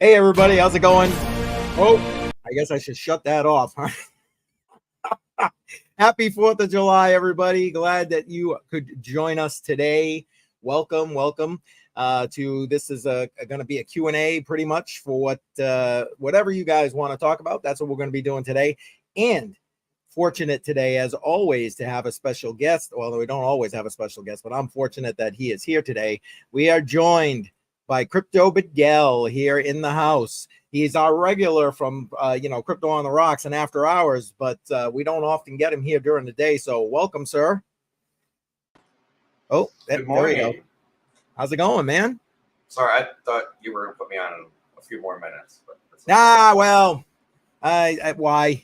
Hey everybody, how's it going? Oh, I guess I should shut that off. Happy 4th of July, everybody. Glad that you could join us today. Welcome. To this is going to be a Q&A pretty much for whatever you guys want to talk about. That's what we're going to be doing today. And fortunate today, as always, to have a special guest. Although we don't always have a special guest, but I'm fortunate that he is here today. We are joined by Crypto Bedell here in the house. He's our regular from Crypto on the Rocks and After Hours, but we don't often get him here during the day. So welcome, sir. Oh, good morning. There we go. How's it going, man? Sorry, I thought you were gonna put me on in a few more minutes. But well, why?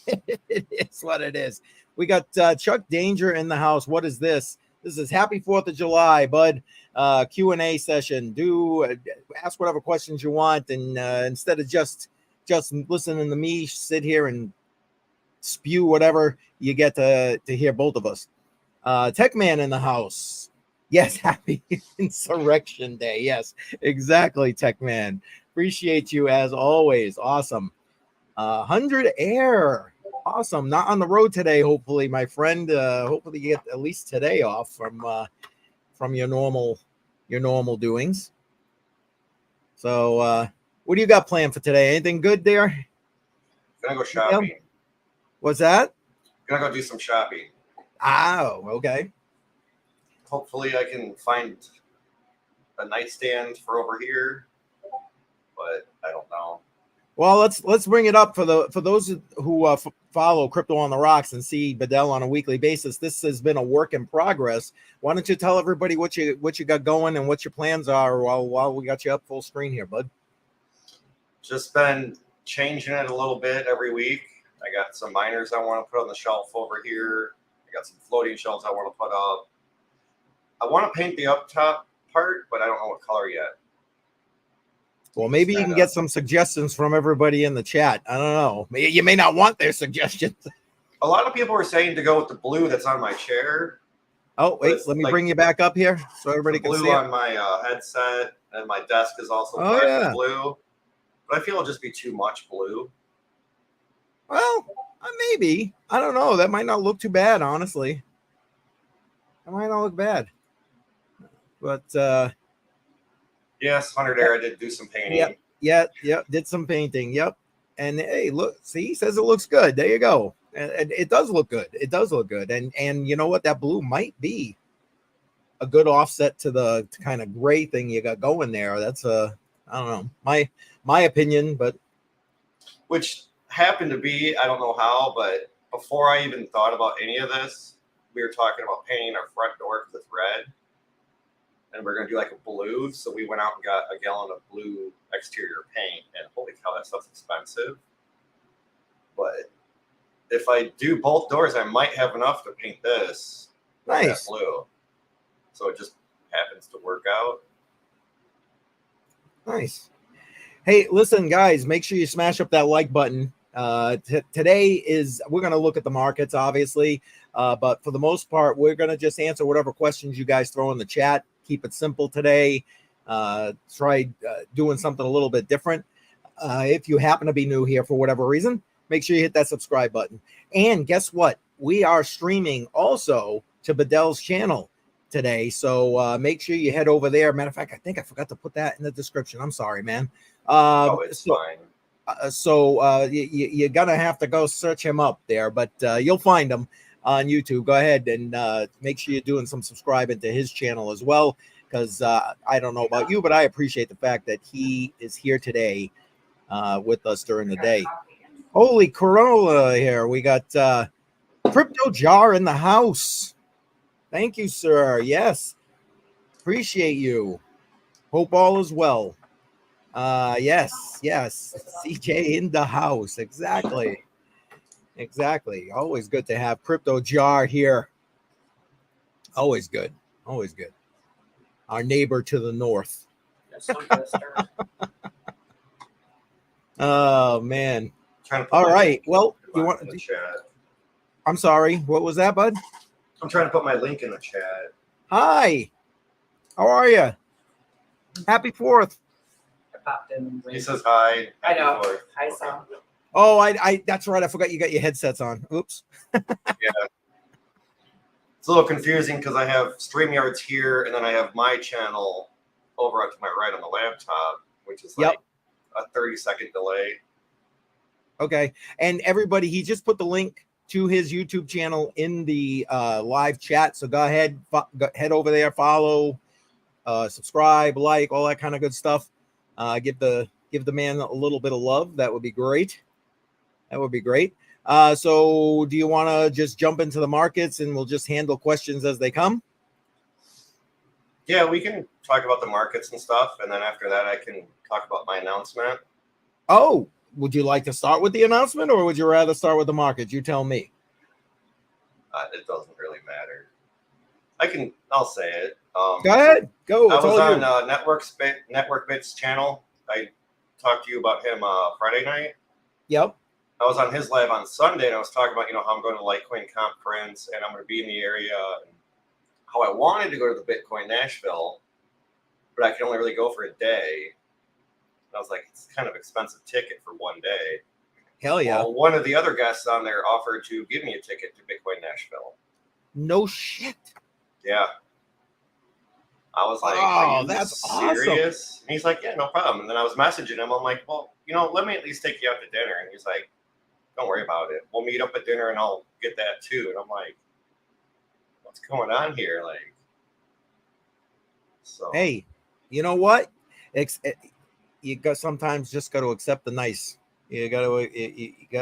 It is what it is. We got Chuck Danger in the house. What is this? This is Happy 4th of July, bud. Q&A session. Do ask whatever questions you want, and instead of just listening to me sit here and spew whatever, you get to hear both of us. Tech Man in the house. Yes, happy Insurrection Day. Yes, exactly, Tech Man. Appreciate you as always. Awesome. 100 Air. Awesome. Not on the road today, hopefully, my friend. Hopefully you get at least today off from your normal doings. So what do you got planned for today? Anything good there? Gonna go shopping. What's that? Gonna go do some shopping. Oh, okay. Hopefully I can find a nightstand for over here, but I don't know. Well, let's bring it up for those who follow Crypto on the Rocks and see Bedell on a weekly basis. This has been a work in progress. Why don't you tell everybody what you got going and what your plans are while we got you up full screen here, bud? Just been changing it a little bit every week. I got some miners I want to put on the shelf over here. I got some floating shelves I want to put up. I want to paint the up top part, but I don't know what color yet. Well, maybe you can get some suggestions from everybody in the chat. I don't know. You may not want their suggestions. A lot of people are saying to go with the blue that's on my chair. Oh, wait, let me bring you back up here so everybody can see blue on my headset, and my desk is also black and blue. But I feel it'll just be too much blue. Well, maybe. I don't know. That might not look too bad, honestly. That might not look bad. But yes, 100 Air, I did do some painting. Yep, did some painting. Yep. And hey, look, see, he says it looks good. There you go. And it does look good. It does look good. And you know what? That blue might be a good offset to the kind of gray thing you got going there. That's I don't know, my opinion, but which happened to be, I don't know how, but before I even thought about any of this, we were talking about painting our front door with red. And we're going to do like a blue. So we went out and got a gallon of blue exterior paint. And holy cow, that stuff's expensive. But if I do both doors, I might have enough to paint this. Nice. Blue. So it just happens to work out. Nice. Hey, listen, guys, make sure you smash up that like button. Today we're going to look at the markets, obviously. But for the most part, we're going to just answer whatever questions you guys throw in the chat. Keep it simple today. Try doing something a little bit different. If you happen to be new here for whatever reason, make sure you hit that subscribe button. And guess what? We are streaming also to Bedell's channel today. So make sure you head over there. Matter of fact, I think I forgot to put that in the description. I'm sorry, man. It's fine. You're going to have to go search him up there, but you'll find him on YouTube. Go ahead and make sure you're doing some subscribing to his channel as well, because I don't know about you, but I appreciate the fact that he is here today with us during the day. Holy Corolla here. We got Crypto Jar in the house. Thank you, sir. Yes. Appreciate you. Hope all is well. Yes. CJ in the house. Exactly. Always good to have Crypto Jar here. Always good. Our neighbor to the north. Oh man. All right. Well, you want the chat. I'm sorry. What was that, bud? I'm trying to put my link in the chat. Hi. How are you? Happy 4th. popped in. He says hi. I know. Happy 4th. Hi, Sam. Oh, I that's right. I forgot you got your headsets on. Oops. Yeah. It's a little confusing because I have StreamYards here, and then I have my channel over to my right on the laptop, which is like a 30-second delay. Okay. And everybody, he just put the link to his YouTube channel in the live chat. So go ahead, head over there, follow, subscribe, like, all that kind of good stuff. Give the man a little bit of love. That would be great. That would be great. So do you want to just jump into the markets and we'll just handle questions as they come? Yeah, we can talk about the markets and stuff, and then after that, I can talk about my announcement. Oh, would you like to start with the announcement, or would you rather start with the markets? You tell me. It doesn't really matter. I'll say it. Go ahead. Go. I It's was all on you. Network Bits channel. I talked to you about him Friday night. Yep. I was on his live on Sunday, and I was talking about how I'm going to Litecoin conference, and I'm going to be in the area, and how I wanted to go to the Bitcoin Nashville, but I can only really go for a day. And I was like, it's kind of expensive ticket for one day. Hell yeah. Well, one of the other guests on there offered to give me a ticket to Bitcoin Nashville. No shit. Yeah. I was like, oh, are you that's serious? awesome. And he's like, yeah, no problem. And then I was messaging him. I'm like, well, let me at least take you out to dinner. And he's like, don't worry about it. We'll meet up at dinner and I'll get that too. And I'm like, what's going on here? Like, so. Hey, you know what? You got sometimes just got to accept the nice. You got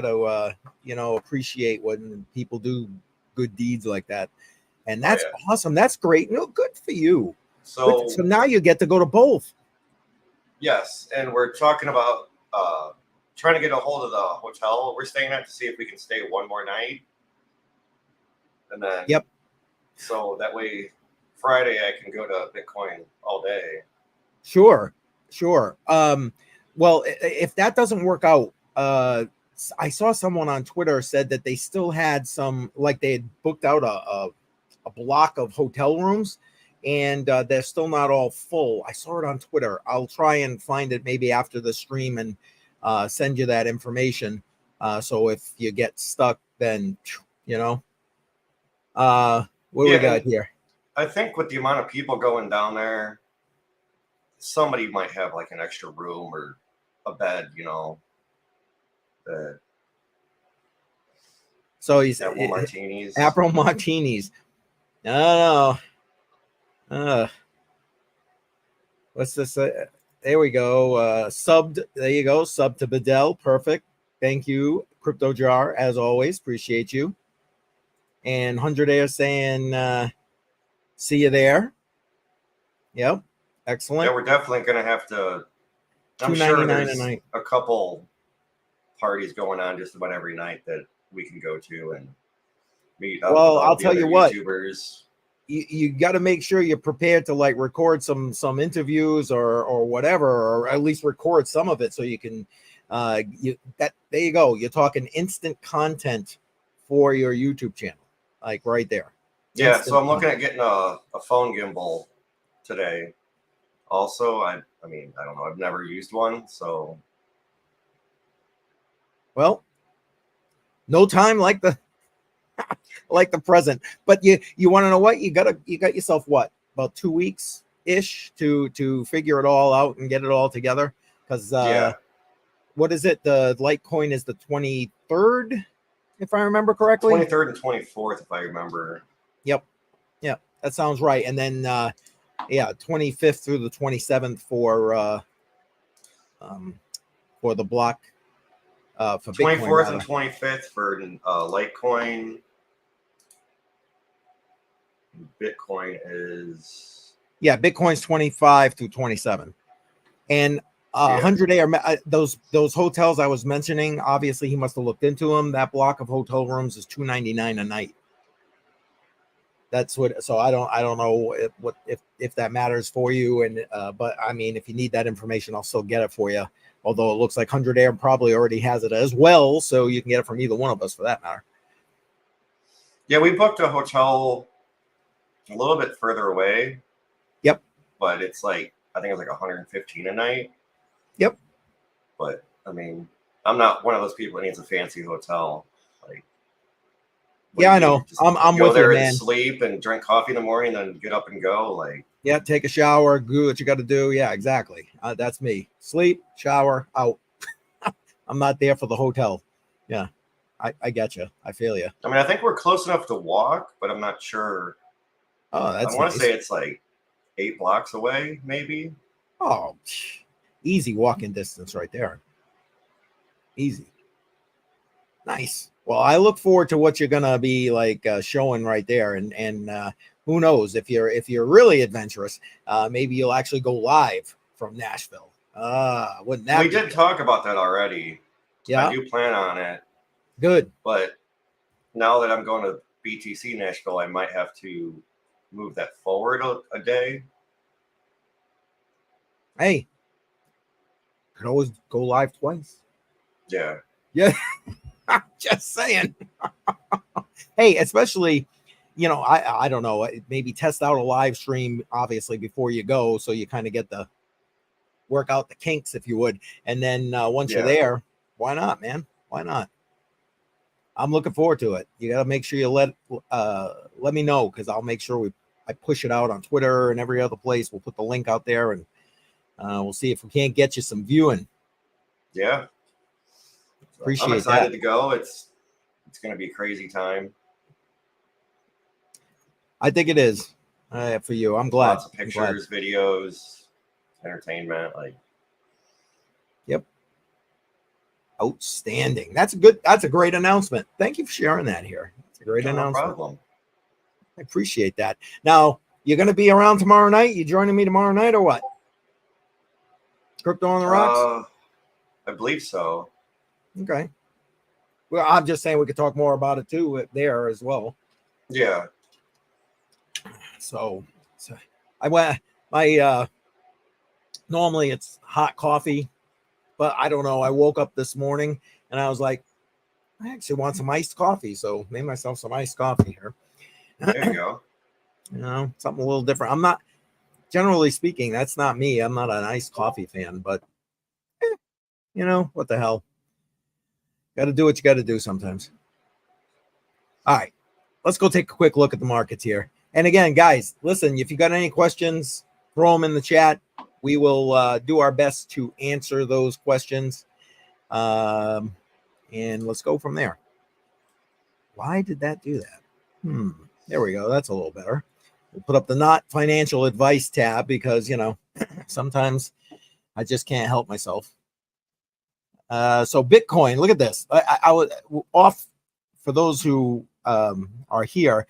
to appreciate when people do good deeds like that. And that's awesome. That's great. Good for you. So now you get to go to both. Yes, and we're talking about trying to get a hold of the hotel we're staying at to see if we can stay one more night. And then so that way Friday I can go to Bitcoin all day. Sure. Well, if that doesn't work out, I saw someone on Twitter said that they still had some, like they had booked out a block of hotel rooms, and they're still not all full. I saw it on Twitter. I'll try and find it maybe after the stream and send you that information. So if you get stuck, then what do we got here? I think with the amount of people going down there, somebody might have like an extra room or a bed, So he's Apple Martinis. Apple Martinis. I don't know. What's this? There we go. Subbed. There you go. Sub to Bedell. Perfect. Thank you, Crypto Jar, as always. Appreciate you. And 100 Air saying, see you there. Yep. Excellent. Yeah, we're definitely going to have to. I'm sure there's a couple parties going on just about every night that we can go to and meet up. Well, I'll tell you what. YouTubers. You got to make sure you're prepared to like record some interviews or whatever, or at least record some of it so you can there you go. You're talking instant content for your YouTube channel, like right there. Yeah, instant so I'm looking at getting a phone gimbal today. Also, I mean, I don't know. I've never used one, so. Well, no time like the present. But you want to know what? You got yourself what? About 2 weeks ish to figure it all out and get it all together. Because what is it? The Litecoin is the 23rd, if I remember correctly. 23rd and 24th, if I remember. Yep. Yeah, that sounds right. And then 25th through the 27th for the block for 24th and 25th for Litecoin. Bitcoin is Bitcoin's 25 through 27, and 100 AR. Those hotels I was mentioning, obviously he must have looked into them. That block of hotel rooms is $299 a night. That's what. So I don't know if that matters for you, and but I mean, if you need that information, I'll still get it for you. Although it looks like 100 Air probably already has it as well, so you can get it from either one of us for that matter. Yeah, we booked a hotel a little bit further away. Yep. But it's like, I think it's like $115 a night. Yep. But I mean, I'm not one of those people that needs a fancy hotel. Like, what do Yeah, you I do? know. Just I'm go with you, there and man. sleep and drink coffee in the morning, then get up and go. Like, Yeah, take a shower, do what you got to do. Yeah, exactly. That's me. Sleep, shower, out. I'm not there for the hotel. Yeah, I get you. I feel you. I mean, I think we're close enough to walk, but I'm not sure. Oh, I that's want to nice. say it's like 8 blocks away, maybe. Oh, easy walking distance right there. Easy. Nice. Well, I look forward to what you're gonna be like showing right there, and who knows if you're really adventurous, maybe you'll actually go live from Nashville. Wouldn't We that be did good? talk about that already. I Yeah, do plan on it, good. but now that I'm going to BTC Nashville, I might have to move that forward a day. Hey, could always go live twice. Yeah. Yeah, just saying. Hey, especially, I don't know, maybe test out a live stream obviously before you go, so you kind of get the work out the kinks, if you would, and then once you're Yeah. there, why not, man? Why not? I'm looking forward to it. You got to make sure you let me know, because I'll make sure I push it out on Twitter and every other place. We'll put the link out there, and we'll see if we can't get you some viewing. Yeah. So I'm Appreciate excited that. to go. It's going to be a crazy time. I think it is for you. I'm glad. Lots of I'm glad. pictures, videos, entertainment. Like, Yep. Outstanding. That's a great announcement. Thank you for sharing that here. It's a great no announcement. problem. I appreciate that. Now, you're going to be around tomorrow night? You joining me tomorrow night or what? Crypto on the Rocks? I believe so. Okay. Well, I'm just saying we could talk more about it too there as well. Yeah. So I went, normally it's hot coffee, but I don't know. I woke up this morning and I was like, I actually want some iced coffee. So made myself some iced coffee here. There you go. Something a little different. I'm not, generally speaking, that's not me. I'm not an iced coffee fan, but what the hell? Got to do what you got to do sometimes. All right, let's go take a quick look at the markets here. And again, guys, listen, if you got any questions, throw them in the chat. We will do our best to answer those questions. And let's go from there. Why did that do that? There we go. That's a little better. We'll put up the not financial advice tab because, sometimes I just can't help myself. So Bitcoin, look at this. I was off for those who are here.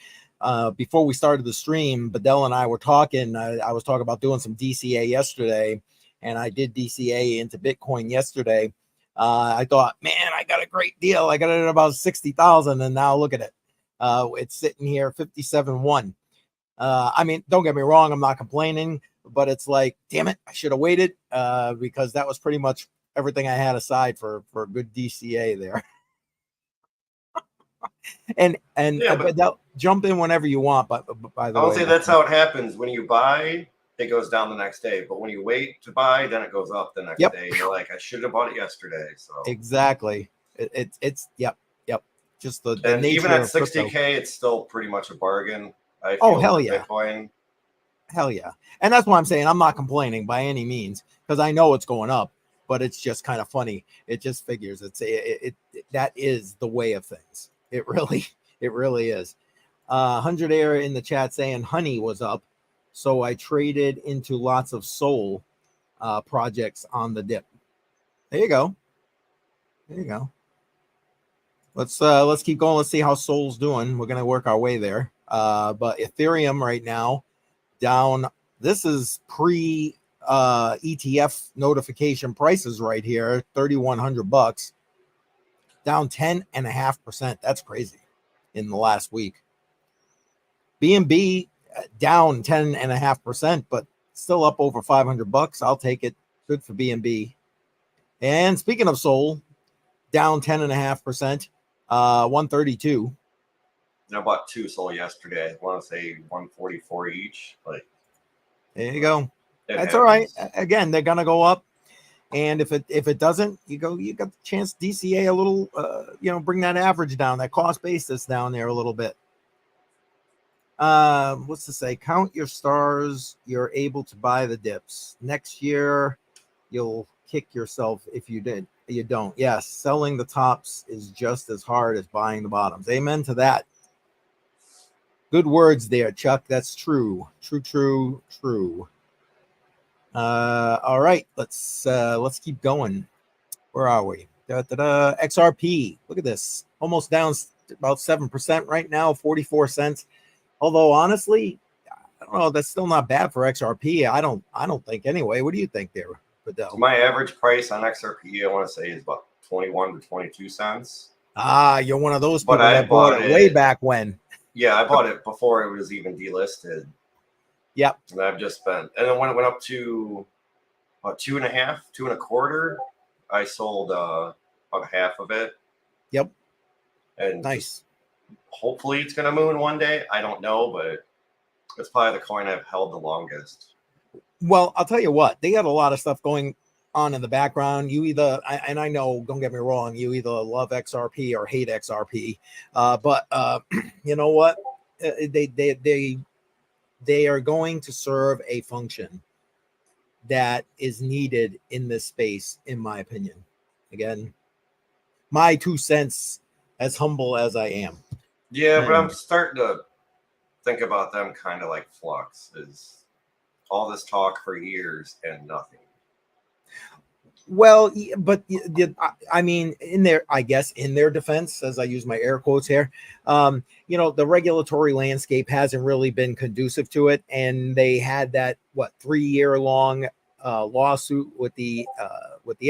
Before we started the stream, Bedell and I were talking. I was talking about doing some DCA yesterday, and I did DCA into Bitcoin yesterday. I thought, man, I got a great deal. I got it at about 60,000, and now look at it. It's sitting here 57.1. I mean, don't get me wrong, I'm not complaining, but it's like, damn it, I should have waited because that was pretty much everything I had aside for a good DCA there. and Yeah, but jump in whenever you want. But by the I would way, say that's how it happens. When you buy, it goes down the next day. But when you wait to buy, then it goes up the next Yep. day. You're like, I should have bought it yesterday. So exactly, it's yep. Just the and nature even at of crypto. 60K, it's still pretty much a bargain. I Oh, feel hell for yeah. Bitcoin. Hell yeah. And that's why I'm saying I'm not complaining by any means, because I know it's going up, but it's just kind of funny. It just figures that is the way of things. It really is. 100 Air in the chat saying honey was up, so I traded into lots of Sol projects on the dip. There you go. Let's keep going. Let's see how Sol's doing. We're gonna work our way there. But Ethereum right now down. This is pre ETF notification prices right here, $3,100, down 10.5%. That's crazy in the last week. BNB down 10.5%, but still up over $500. I'll take it. Good for BNB. And speaking of Sol, down 10.5%, 132. I bought 2 Sol yesterday. I want to say 144 each. Like, there you go. That's all right. Again, they're gonna go up. And if it doesn't, you got the chance DCA a little, bring that average down, that cost basis down there a little bit. What's to say? Count your stars. You're able to buy the dips. Next year, you'll kick yourself if you don't. Yes, selling the tops is just as hard as buying the bottoms. Amen to that. Good words there, Chuck. That's true. True. All right, let's keep going. Where are we? XRP. Look at this. Almost down about 7% right now, 44 cents. Although honestly, I don't know, that's still not bad for XRP. I don't think anyway. What do you think there, Fidel? My average price on XRP, I want to say, is about 21 to 22 cents. You're one of those people that bought it way back when. Yeah, I bought it before it was even delisted. Yep. And I've just spent, and then when it went up to about 2.5, 2.25, I sold about half of it. Yep. And nice. Hopefully it's going to moon one day. I don't know, but it's probably the coin I've held the longest. Well, I'll tell you what, they got a lot of stuff going on in the background. You either, and I know, don't get me wrong, you either love XRP or hate XRP. But you know what? They are going to serve a function that is needed in this space, in my opinion. Again, my 2 cents, as humble as I am. Yeah, but I'm starting to think about them kind of like Flux. Is all this talk for years and nothing. Well, but I mean, in their defense, as I use my air quotes here, the regulatory landscape hasn't really been conducive to it, and they had that 3-year long lawsuit with the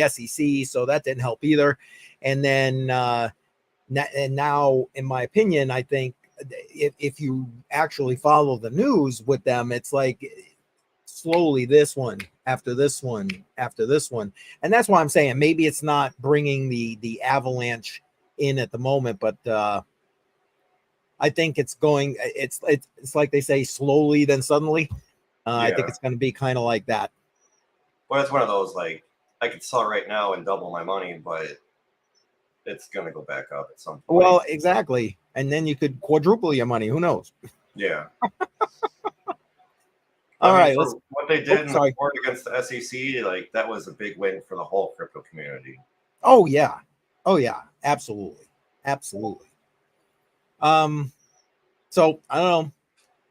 SEC, so that didn't help either. And then now, in my opinion, I think if you actually follow the news with them, it's like slowly this one after this one after this one. And that's why I'm saying maybe it's not bringing the avalanche in at the moment, but I think it's going, it's like they say, slowly then suddenly. I think it's going to be kind of like that. Well, it's one of those, like, I could sell right now and double my money, but it's going to go back up at some point. Well, exactly. And then you could quadruple your money. Who knows? Yeah. All right. What they did in the court against the SEC, like, that was a big win for the whole crypto community. Oh, yeah. Absolutely. So I don't know.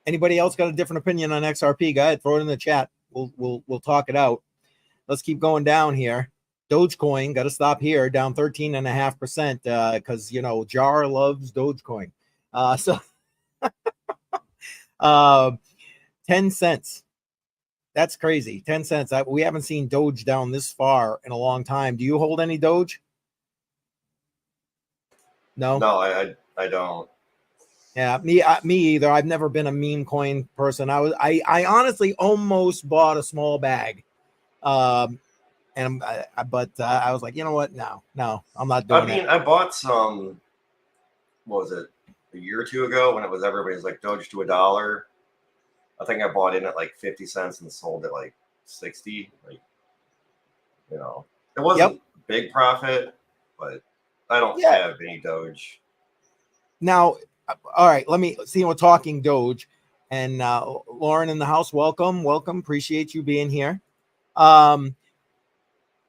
Anybody else got a different opinion on XRP? Go ahead, throw it in the chat. We'll talk it out. Let's keep going down here. Dogecoin, got to stop here, down 13.5%, because Jar loves Dogecoin. So 10 cents. That's crazy. 10 cents. We haven't seen Doge down this far in a long time. Do you hold any Doge? No, I don't. Yeah, me either. I've never been a meme coin person. I honestly almost bought a small bag, but I was like, you know what? No, I'm not doing it. I bought some. What was it? A year or two ago when it was everybody's like Doge to $1. I think I bought in at like 50 cents and sold at like 60. Like, it wasn't big profit, but I don't have any Doge. Now, all right, let me see. We're talking Doge, and Lauren in the house. Welcome. Appreciate you being here. Do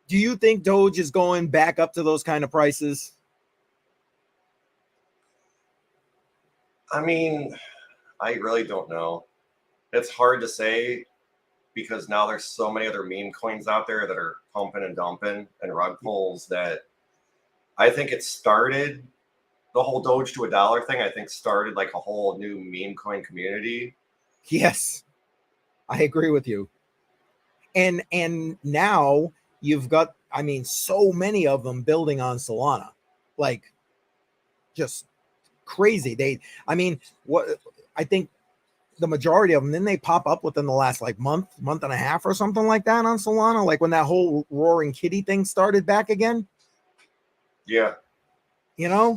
you think Doge is going back up to those kind of prices? I mean, I really don't know. It's hard to say because now there's so many other meme coins out there that are pumping and dumping and rug pulls that I think it started the whole Doge to $1 thing. I think started like a whole new meme coin community. Yes, I agree with you. And now you've got, I mean, so many of them building on Solana, like just crazy. I think the majority of them, then they pop up within the last like month and a half or something like that on Solana, like when that whole Roaring Kitty thing started back again. Yeah. I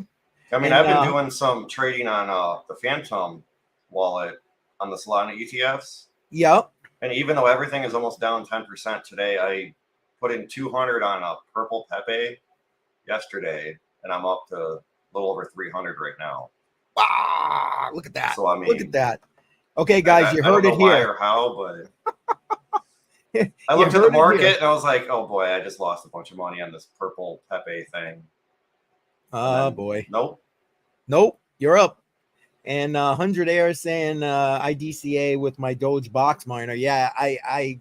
mean, I've been doing some trading on the Phantom wallet on the Solana ETFs. Yep. And even though everything is almost down 10% today, put in 200 on a purple Pepe yesterday, and I'm up to a little over 300 right now. Ah, look at that. So I mean, look at that. Okay, guys, you heard I it don't know why here. or how, but I You looked at the heard it market here. and I was like, oh boy, I just lost a bunch of money on this purple Pepe thing. Oh boy. Nope. You're up. And 100 Air saying IDCA with my Doge box miner. Yeah, I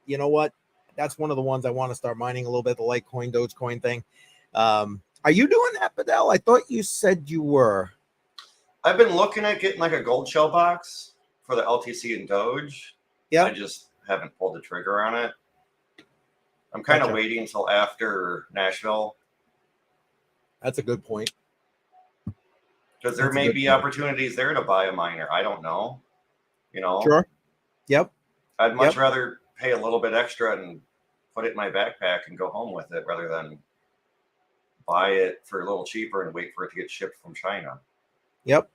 you know what? That's one of the ones I want to start mining a little bit, the Litecoin, Dogecoin thing. Are you doing that, Bedell? I thought you said you were. I've been looking at getting like a gold shell box for the LTC and Doge. Yeah. I just haven't pulled the trigger on it. I'm kind of Gotcha. waiting until after Nashville. That's a good point. Because there may be opportunities there to buy a miner. I don't know. You know? Sure. Yep. I'd much rather pay a little bit extra and put it in my backpack and go home with it rather than buy it for a little cheaper and wait for it to get shipped from China. Yep.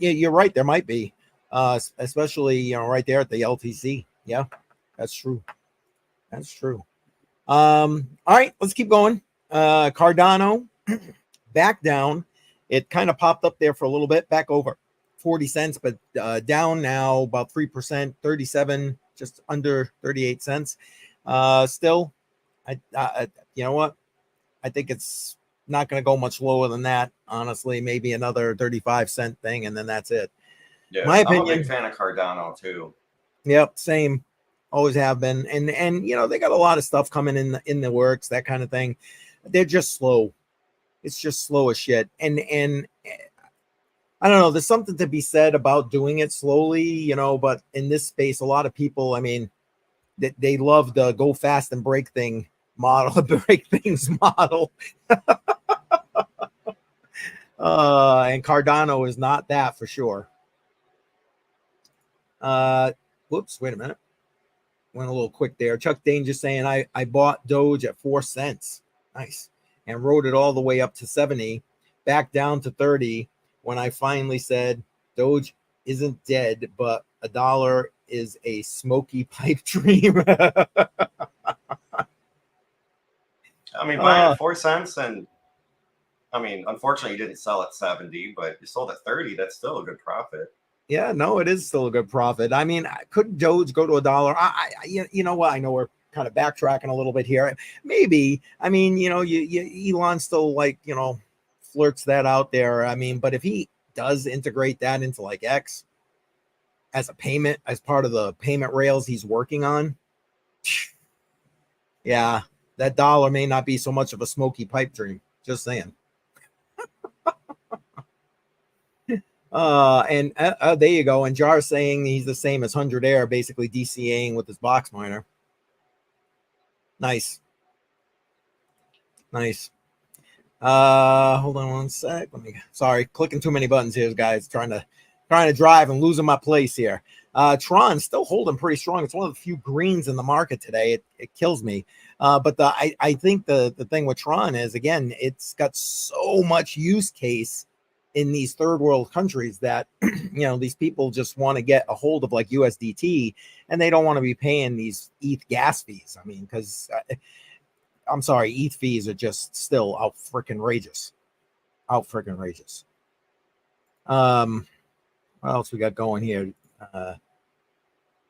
You're right. There might be, especially, right there at the LTC. Yeah, that's true. That's true. All right, let's keep going. Cardano back down. It kind of popped up there for a little bit, back over 40 cents, but down now about 3%, 37, just under 38 cents. Still, you know what? I think it's not going to go much lower than that. Honestly, maybe another 35-cent thing, and then that's it. Yeah, my opinion. I'm a big fan of Cardano too. Yep, same. Always have been, and they got a lot of stuff coming in the works, that kind of thing. They're just slow. It's just slow as shit, and I don't know. There's something to be said about doing it slowly, But in this space, a lot of people, I mean, they love the go fast and break thing model, break things model. And Cardano is not that for sure. Whoops, wait a minute. Went a little quick there. Chuck Danger saying I bought Doge at 4 cents. Nice. And rode it all the way up to 70, back down to 30 when I finally said Doge isn't dead, but $1 is a smoky pipe dream. I mean, buying at 4 cents, and I mean, unfortunately, you didn't sell at 70, but you sold at 30. That's still a good profit. Yeah, no, it is still a good profit. I mean, could Doge go to $1? You know what? I know we're kind of backtracking a little bit here. Maybe. I mean, Elon still flirts that out there. I mean, but if he does integrate that into like X as a payment, as part of the payment rails he's working on, yeah, that $1 may not be so much of a smoky pipe dream. Just saying. And there you go. And Jar saying he's the same as 100 Air, basically DCAing with his box miner. Nice. Hold on one sec. Sorry, clicking too many buttons here, guys. Trying to drive and losing my place here. Tron still holding pretty strong. It's one of the few greens in the market today. It kills me. But I think the thing with Tron is, again, it's got so much use case in these third world countries that these people just want to get a hold of like USDT, and they don't want to be paying these ETH gas fees. I mean, because I'm sorry, ETH fees are just still out freaking rageous. What else we got going here?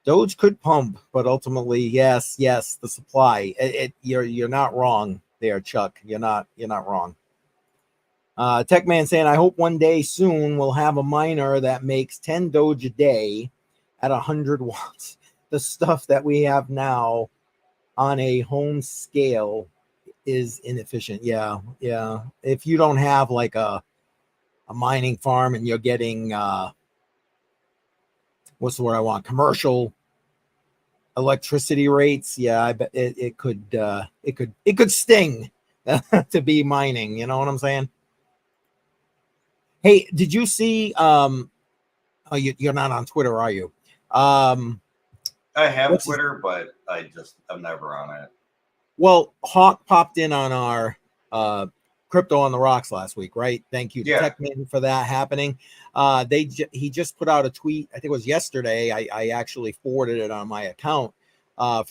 Doge could pump, but ultimately, yes, the supply. You're not wrong there, Chuck. You're not wrong. Techman saying, I hope one day soon we'll have a miner that makes 10 Doge a day at 100 watts. The stuff that we have now on a home scale is inefficient. Yeah. If you don't have like a mining farm and you're getting what's the word I want? Commercial electricity rates. Yeah, I bet it could sting to be mining. You know what I'm saying? Hey, did you see? You're not on Twitter, are you? I have Twitter, but I'm never on it. Well, Hawk popped in on our Crypto on the Rocks last week, right? Thank you to Techman for that happening. He just put out a tweet. I think it was yesterday. I actually forwarded it on my account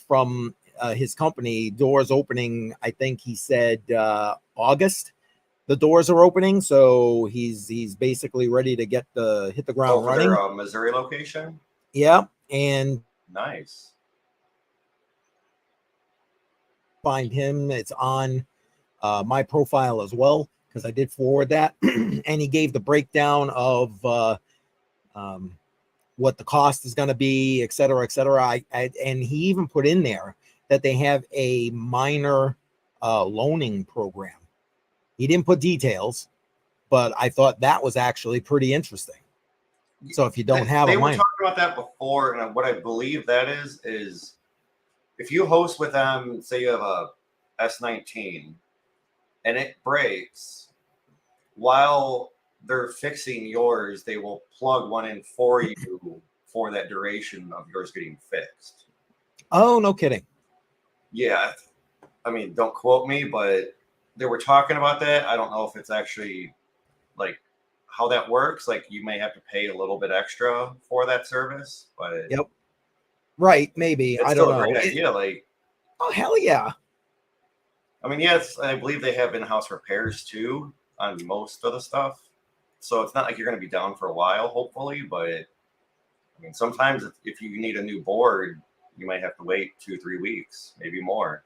from his company doors opening. I think he said August. The doors are opening, so he's basically ready to hit the ground for running. their Missouri location. Yeah, and Nice. find him. It's on my profile as well because I did forward that, and he gave the breakdown of what the cost is going to be, et cetera, et cetera. And he even put in there that they have a minor loaning program. He didn't put details, but I thought that was actually pretty interesting. So if you don't have they a were minor, talking about that before, and what I believe that is if you host with them, say you have a S19 and it breaks, while they're fixing yours, they will plug one in for you for that duration of yours getting fixed. oh, no kidding. Yeah. I mean, don't quote me, but they were talking about that. I don't know if it's actually like how that works. Like you may have to pay a little bit extra for that service, but Yep. Right. Maybe. it's I don't still a know. great idea. Like, Oh, hell yeah. I mean, yes, I believe they have in-house repairs too on most of the stuff. So it's not like you're going to be down for a while, hopefully. But I mean, sometimes if you need a new board, you might have to wait 2-3 weeks, maybe more.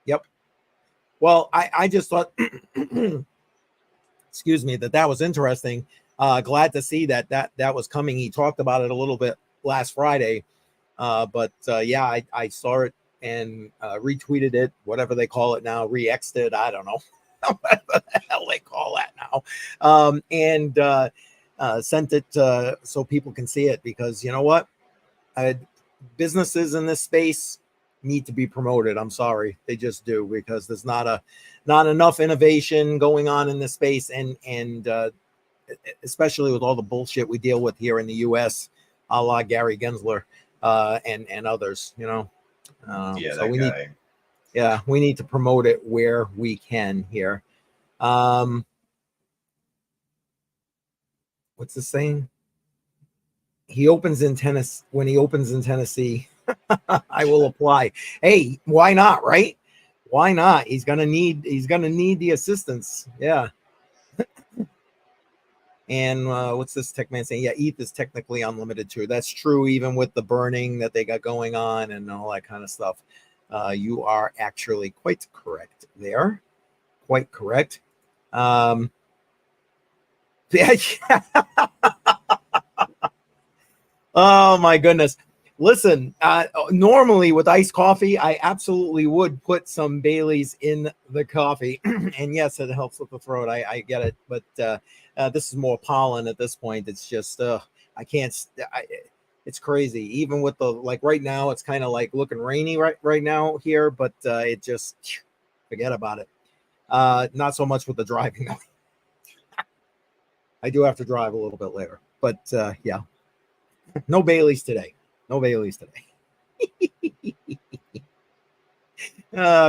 Yep. Well, I just thought, excuse me, that was interesting. Glad to see that was coming. He talked about it a little bit last Friday. But yeah, I saw it and retweeted it, whatever they call it now, re-xed it. I don't know what the hell they call that now. And sent it so people can see it because you know what? Businesses in this space need to be promoted. I'm sorry, they just do because there's not enough innovation going on in this space, and especially with all the bullshit we deal with here in the U.S., a la Gary Gensler and others. You know, Yeah, so that we guy. we need to promote it where we can here. What's the saying? He opens in Tennessee. When he opens in Tennessee, I will apply. Hey, why not? Right? Why not? He's gonna need the assistance. Yeah. And what's this tech man saying? Yeah, ETH is technically unlimited too. That's true, even with the burning that they got going on and all that kind of stuff. You are actually quite correct there. Quite correct. Yeah. Oh my goodness. Listen, normally with iced coffee, I absolutely would put some Bailey's in the coffee. And yes, it helps with the throat. I get it. But this is more pollen at this point. It's just, I can't, it's crazy. Even with the, like right now, it's kind of like looking rainy right now here, but it just, forget about it. Not so much with the driving. I do have to drive a little bit later, but yeah. No Baileys today. No Baileys today.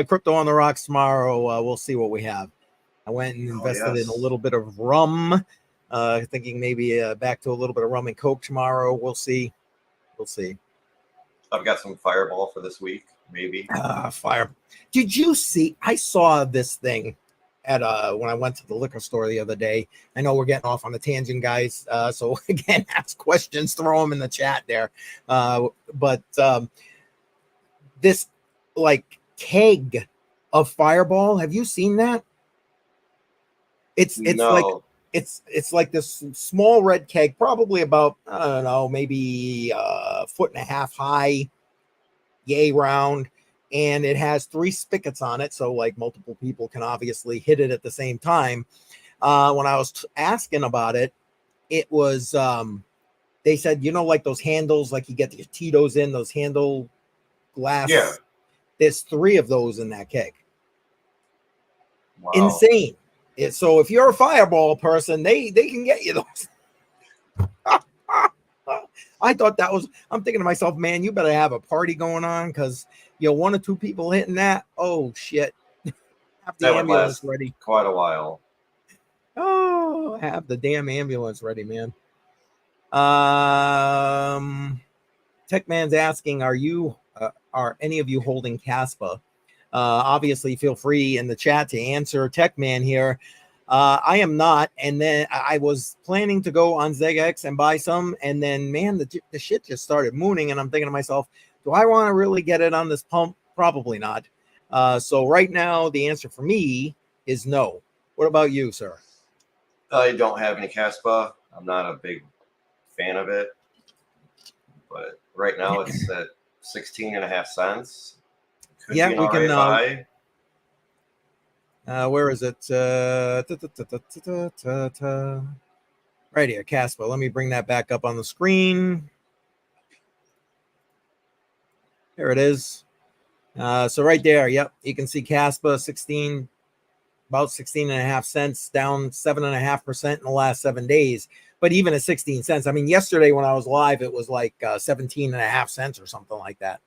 Crypto on the rocks tomorrow. We'll see what we have. I went and invested in a little bit of rum, thinking maybe back to a little bit of rum and coke tomorrow. We'll see. We'll see. I've got some Fireball for this week, maybe. Fire. Did you see? I saw this thing at when I went to the liquor store the other day. I know we're getting off on a tangent, guys. So again, ask questions, throw them in the chat there. But this like keg of Fireball, have you seen that? It's No. like it's like this small red keg, probably about I don't know, maybe a foot and a half high, yay round. And it has 3 spigots on it, so like multiple people can obviously hit it at the same time. When I was asking about it, it was they said, you know, like those handles, like you get your Tito's in those handle glass. Yeah. There's 3 of those in that keg. Wow. Insane. So if you're a Fireball person, they can get you those. I thought that was, I'm thinking to myself, man, you better have a party going on because you know 1 or 2 people hitting that. Oh shit. Have the That would ambulance last ready. quite a while. Oh, have the damn ambulance ready, man. Tech Man's asking, are you are any of you holding Caspa? Obviously, feel free in the chat to answer. Tech Man here. I am not. And then I was planning to go on ZegX and buy some. And then, man, the shit just started mooning. And I'm thinking to myself, do I want to really get it on this pump? Probably not. So right now, the answer for me is no. What about you, sir? I don't have any Caspa. I'm not a big fan of it. But right now it's at 16.5 cents. Could Yeah, be an we can. RA buy. Where is it? Right here, Caspa. Let me bring that back up on the screen. There it is. So right there, yep, you can see Caspa 16, about 16.5 cents, down 7.5% in the last 7 days. But even at 16 cents, I mean, yesterday when I was live, it was like 17.5 cents or something like that.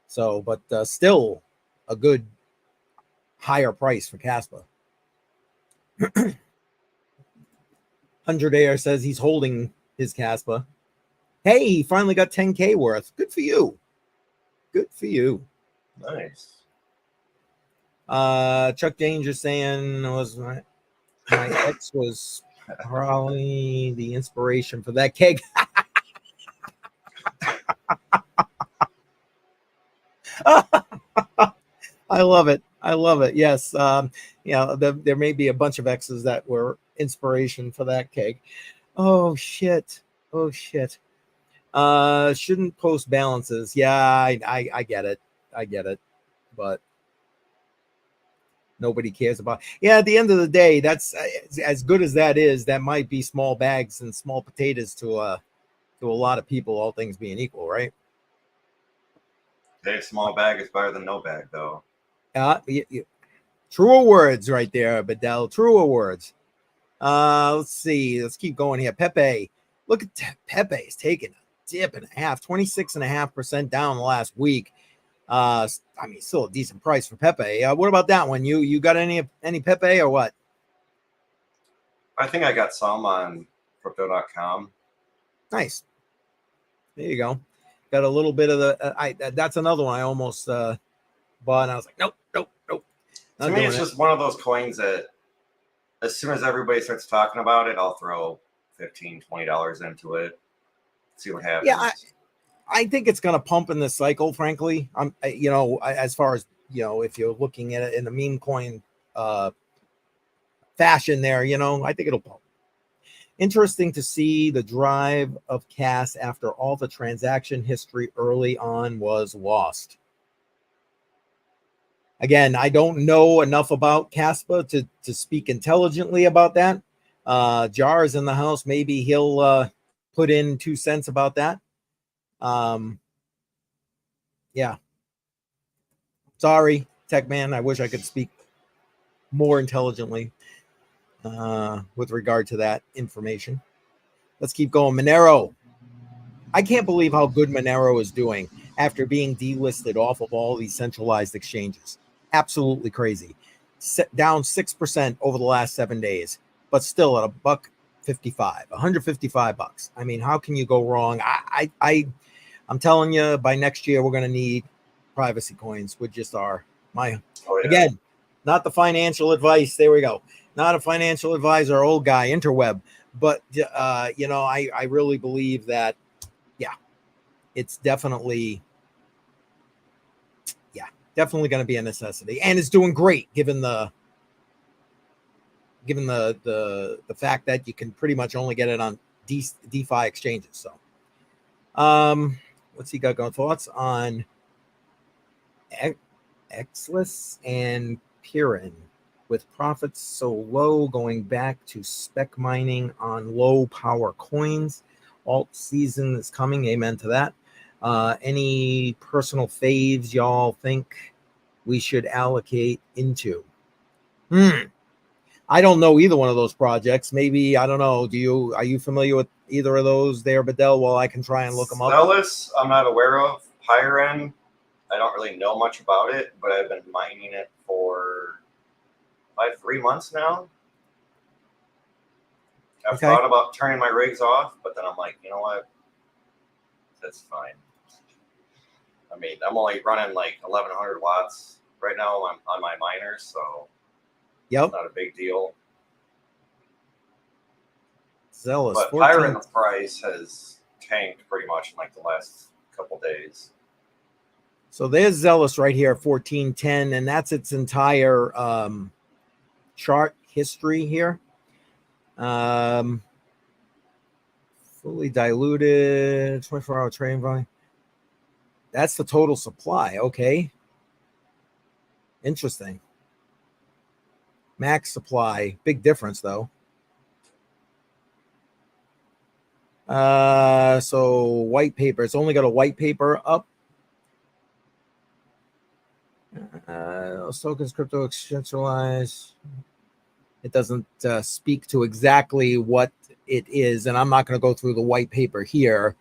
So, but still a good higher price for Caspa. 100 Air says he's holding his Caspa. Hey, he finally got 10K worth. Good for you. Good for you. Nice. Chuck Danger saying was my ex was probably the inspiration for that keg. I love it. I love it. Yes. There may be a bunch of exes that were inspiration for that keg. Oh shit. Oh shit. Shouldn't post balances. Yeah, I get it. I get it. But nobody cares about. Yeah, at the end of the day, that's as good as that is. That might be small bags and small potatoes to a lot of people, all things being equal, right? Hey, small bag is better than no bag, though. Truer words right there, Bedell. Truer words. Let's see. Let's keep going here. Pepe. Look at Pepe is taking a dip and a half, 26.5% down the last week. I mean, still a decent price for Pepe. What about that one? You got any Pepe or what? I think I got some on crypto.com. Nice. There you go. Got a little bit of the. That's another one I almost bought. And I was like, nope. To me, it's just one of those coins that as soon as everybody starts talking about it, I'll throw $15, $20 into it. See what happens. Yeah, I think it's going to pump in this cycle, frankly. As far as, if you're looking at it in the meme coin fashion there, I think it'll pump. Interesting to see the drive of CAS after all the transaction history early on was lost. Again, I don't know enough about Caspa to speak intelligently about that. Jar is in the house. Maybe he'll put in 2 cents about that. Yeah. Sorry, Tech Man. I wish I could speak more intelligently with regard to that information. Let's keep going. Monero. I can't believe how good Monero is doing after being delisted off of all these centralized exchanges. Absolutely crazy. Down 6% over the last 7 days, but still at $1.55, $155. I mean, how can you go wrong? I'm telling you, by next year we're going to need privacy coins, which just are again, not the financial advice. There we go. Not a financial advisor, old guy, interweb, but I really believe that. Yeah, it's definitely going to be a necessity, and it's doing great given the fact that you can pretty much only get it on DeFi exchanges. So, what's he got going? Thoughts on Exless and Piran with profits so low, going back to spec mining on low power coins. Alt season is coming. Amen to that. Any personal faves y'all think we should allocate into? I don't know either one of those projects. Maybe, I don't know. Are you familiar with either of those there, Bedell? Well, I can try and look them up. Zealous, I'm not aware of. Piran, I don't really know much about it, but I've been mining it for 3 months now. I've thought about turning my rigs off, but then I'm like, you know what? That's fine. I mean, I'm only running like 1100 watts right now on my miners, so Yep. it's not a big deal. Zealous. But 14. Pyron, the price has tanked pretty much in like the last couple days. So there's Zealous right here, 1410, and that's its entire chart history here. Fully diluted, 24-hour trading volume. That's the total supply. Okay. Interesting. Max supply. Big difference, though. So white paper. It's only got a white paper up. Tokens crypto excentralize. It doesn't speak to exactly what it is, and I'm not going to go through the white paper here.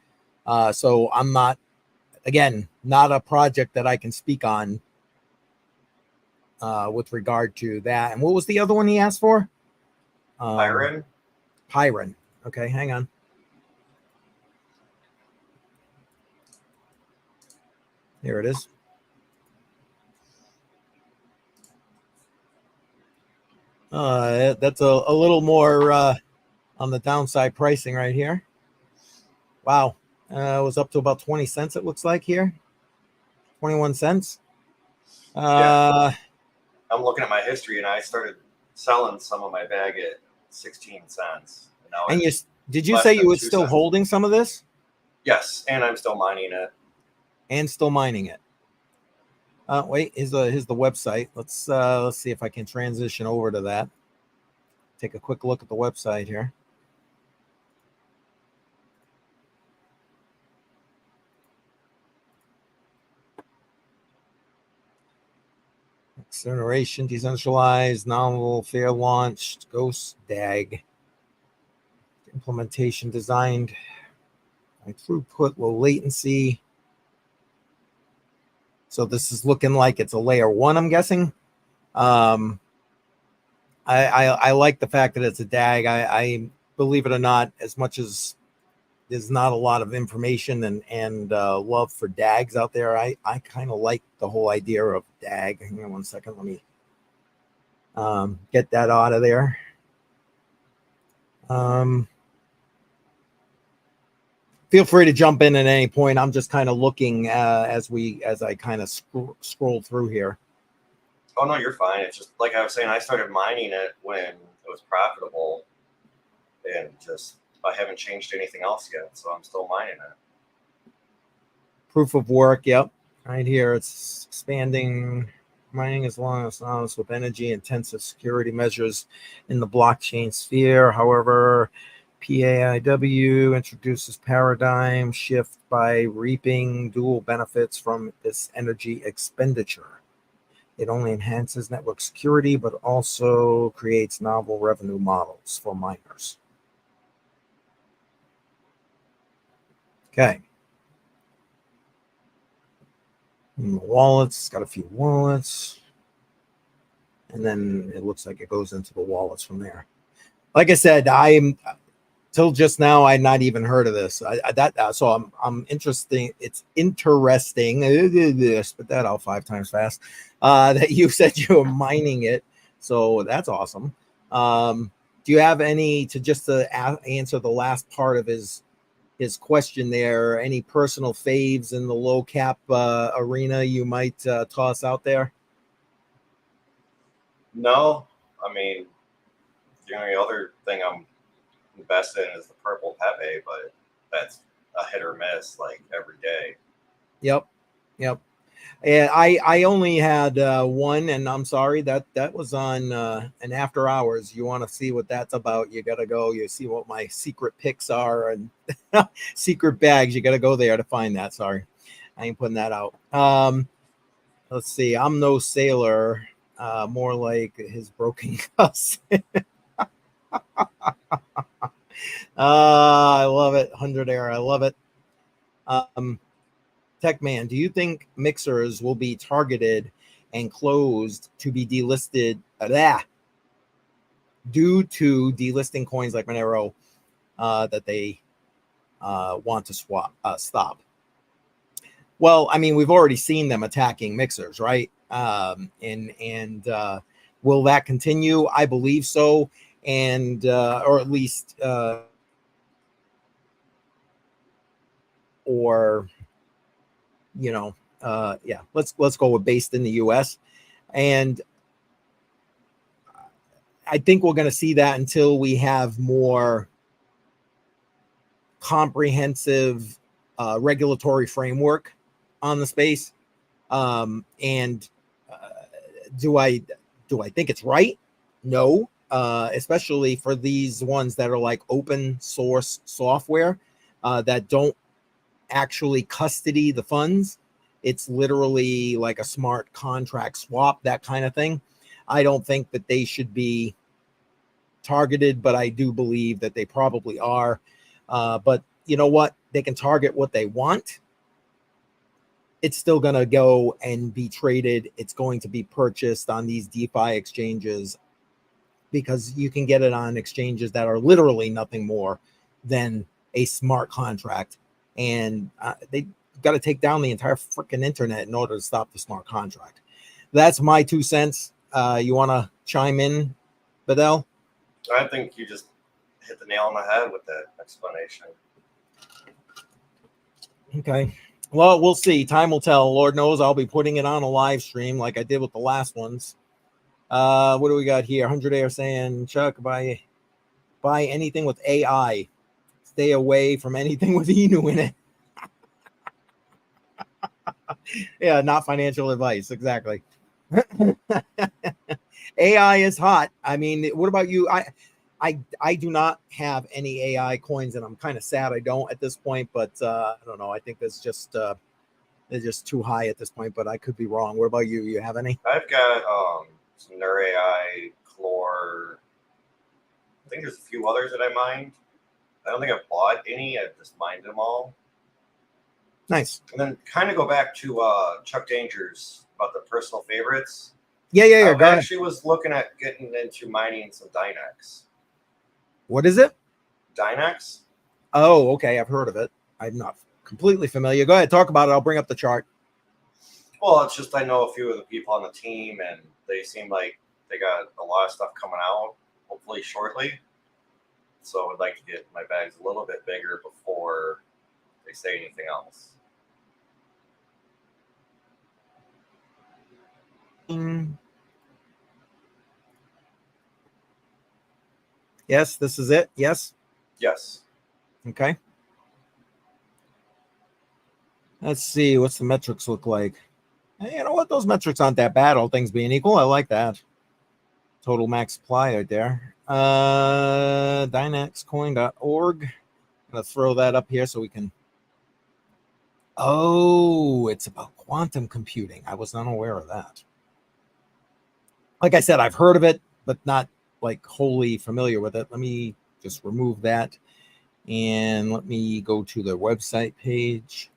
So I'm not, again, not a project that I can speak on with regard to that. And what was the other one he asked for? Pyron? Pyron. Okay, hang on. Here it is. That's a little more on the downside pricing right here. Wow. It was up to about 20 cents, it looks like here. 21 cents. Yeah. I'm looking at my history, and I started selling some of my bag at 16 cents. And did you say you were still holding some of this? Yes, and I'm still mining it. And still mining it. Wait, here's the website. Let's see if I can transition over to that. Take a quick look at the website here. Acceleration, decentralized, novel, fair launched, Ghost DAG. Implementation designed, high throughput, low latency. So this is looking like it's a layer 1, I'm guessing. I like the fact that it's a DAG. I believe it or not, as much as there's not a lot of information and love for DAGs out there, I kind of like the whole idea of DAG. Hang on 1 second. Let me get that out of there. Feel free to jump in at any point. I'm just kind of looking as I kind of scroll through here. Oh no, you're fine. It's just like I was saying, I started mining it when it was profitable, and just I haven't changed anything else yet, so I'm still mining it. Proof of work, yep, right here. It's expanding mining as long as synonymous with energy intensive security measures in the blockchain sphere. However, PAIW introduces paradigm shift by reaping dual benefits from this energy expenditure. It only enhances network security, but also creates novel revenue models for miners. Okay. And the wallets, it's got a few wallets. And then it looks like it goes into the wallets from there. Like I said, till just now, I'd not even heard of this. So I'm interesting. It's interesting. Spit that out 5 times fast. That you said you were mining it. So that's awesome. Do you have any to answer the last part of his question there? Any personal faves in the low cap arena you might toss out there? No, I mean, the only other thing I'm invested in is the purple Pepe, but that's a hit or miss like every day. Yep. And I only had one, and I'm sorry that was on an after hours. You want to see what that's about, you got to go. You see what my secret picks are and secret bags. You got to go there to find that. Sorry, I ain't putting that out. Let's see. I'm no sailor. More like his broken cousin. I love it. 100 Air. I love it. Techman, do you think mixers will be targeted and closed to be delisted due to delisting coins like Monero that they want to stop? Well, I mean, we've already seen them attacking mixers, right? Will that continue? I believe so, and or at least or you know, yeah. Let's go with based in the U.S. And I think we're going to see that until we have more comprehensive regulatory framework on the space. And do I think it's right? No, especially for these ones that are like open source software that don't actually custody the funds. It's literally like a smart contract swap, that kind of thing. I don't think that they should be targeted, but I do believe that they probably are. But you know what? They can target what they want. It's still going to go and be traded. It's going to be purchased on these DeFi exchanges because you can get it on exchanges that are literally nothing more than a smart contract. And they got to take down the entire freaking internet in order to stop the smart contract. That's my 2 cents. You want to chime in, Bedell? I think you just hit the nail on the head with that explanation. Okay. Well, we'll see. Time will tell. Lord knows I'll be putting it on a live stream like I did with the last ones. What do we got here? 100 Air saying, Chuck, buy anything with AI. Stay away from anything with Inu in it. Yeah, not financial advice. Exactly. AI is hot. I mean, what about you? I do not have any AI coins, and I'm kind of sad I don't at this point. But I don't know. I think that's just they're just too high at this point. But I could be wrong. What about you? You have any? I've got some NeuRAI, Clore. I think there's a few others that I mined. I don't think I've bought any. I've just mined them all. Nice. And then kind of go back to Chuck Danger's about the personal favorites. Yeah. I actually was looking at getting into mining some Dynex. What is it? Dynex? Oh, okay. I've heard of it. I'm not completely familiar. Go ahead, talk about it. I'll bring up the chart. Well, it's just I know a few of the people on the team, and they seem like they got a lot of stuff coming out, hopefully shortly. So I'd like to get my bags a little bit bigger before they say anything else. Yes, this is it. Yes. Yes. Okay. Let's see. What's the metrics look like? Hey, you know what? Those metrics aren't that bad, all things being equal. I like that. Total max supply right there. Dynexcoin.org. I'm going to throw that up here so we can. Oh, it's about quantum computing. I was unaware of that. Like I said, I've heard of it, but not like wholly familiar with it. Let me just remove that. And let me go to the website page.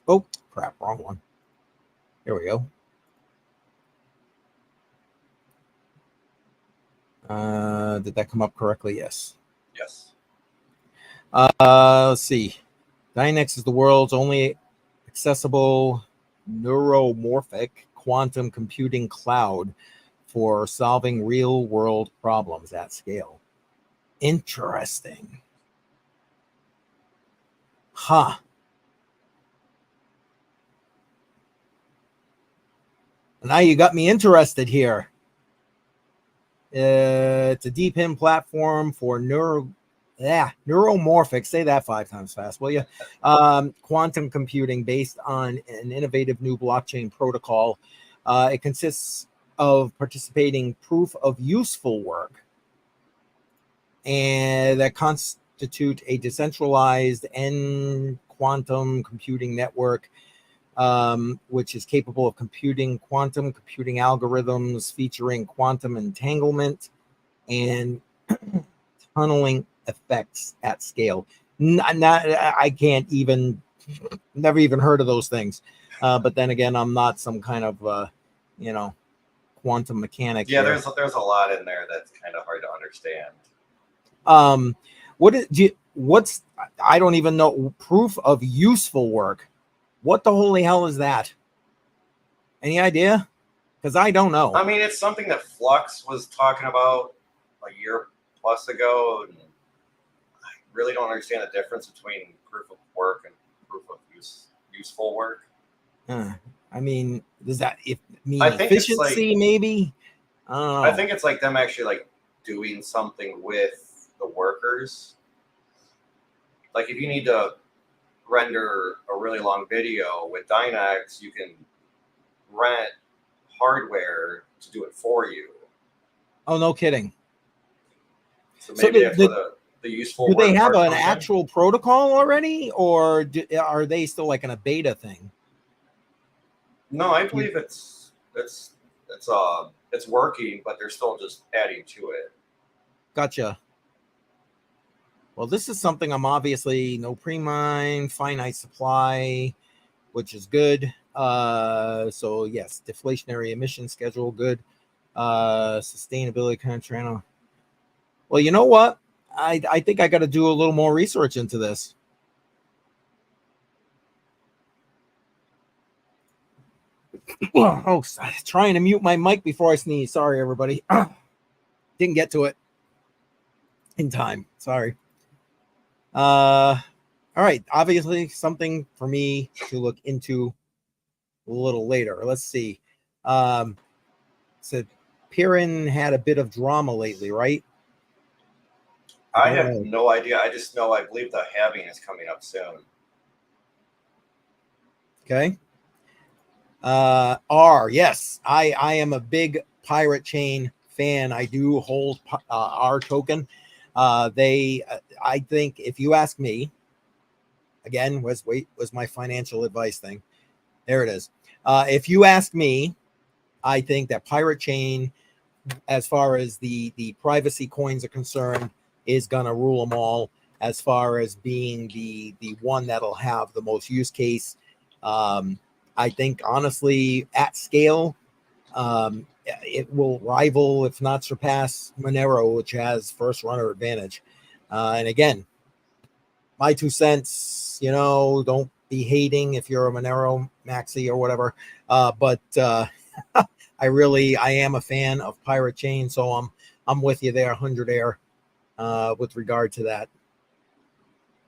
Oh, crap, wrong one. Here we go. Did that come up correctly? Yes. Yes. Let's see. Dynex is the world's only accessible neuromorphic quantum computing cloud for solving real-world problems at scale. Interesting. Huh. Now you got me interested here. It's a DeepIn platform for neuromorphic, say that 5 times fast, will you? Quantum computing based on an innovative new blockchain protocol. It consists of participating proof of useful work and that constitute a decentralized end quantum computing network, which is capable of computing quantum computing algorithms featuring quantum entanglement and tunneling effects at scale. I can't even, never even heard of those things. But then again, I'm not some kind of, quantum mechanic. Yeah, there's a lot in there that's kind of hard to understand. What is, what's, I don't even know, proof of useful work. What the holy hell is that? Any idea? Because I don't know. I mean, it's something that Flux was talking about a year plus ago, and I really don't understand the difference between proof of work and proof of useful work. I mean, does that mean I think it's efficiency? Maybe. I don't know. I think it's like them actually like doing something with the workers. Like if you need to render a really long video with Dynex, you can rent hardware to do it for you. Oh, no kidding. So maybe that's where the useful. Do they work have part an comes in. actual protocol already, or are they still like in a beta thing? No, I believe it's working, but they're still just adding to it. Gotcha. Well, this is something I'm obviously no pre-mine, finite supply, which is good. So yes, deflationary emission schedule, good. Sustainability contract. Well, you know what? I think I got to do a little more research into this. Oh, trying to mute my mic before I sneeze. Sorry, everybody. Didn't get to it in time. Sorry. All right. Obviously, something for me to look into a little later. Let's see. So Piran had a bit of drama lately, right? I have no idea. I just know I believe the halving is coming up soon. Okay. Yes, I am a big Pirate Chain fan. I do hold R token. I think if you ask me, again, was my financial advice thing. There it is. If you ask me, I think that Pirate Chain, as far as the privacy coins are concerned, is gonna rule them all as far as being the one that'll have the most use case. I think honestly, at scale, it will rival, if not surpass, Monero, which has first runner advantage. And again, my 2 cents, don't be hating if you're a Monero maxi or whatever. But I am a fan of Pirate Chain, so I'm with you there, 100 air, with regard to that.